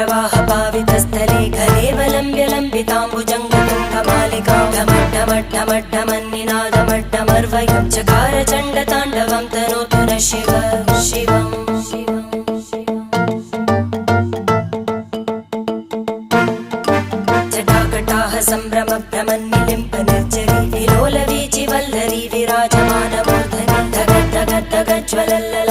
जटाटवीगलज्जलप्रवाहपावितस्थले घलेवलम्ब्यलम्बिताम्बुजङ्गतुङ्गमालिकां ढमड्ढमड्ढमड्ढमन्निनादमड्ढमर्वयं चकार चण्डताण्डवं तनोतु नः शिव शिवम् जटाकटाह सम्भ्रमभ्रमन्निलिम्पनिर्झरी विलोलवीचिवल्लरी विराजमानमूर्धनि धगद्धगद्धगज्ज्वलल्ल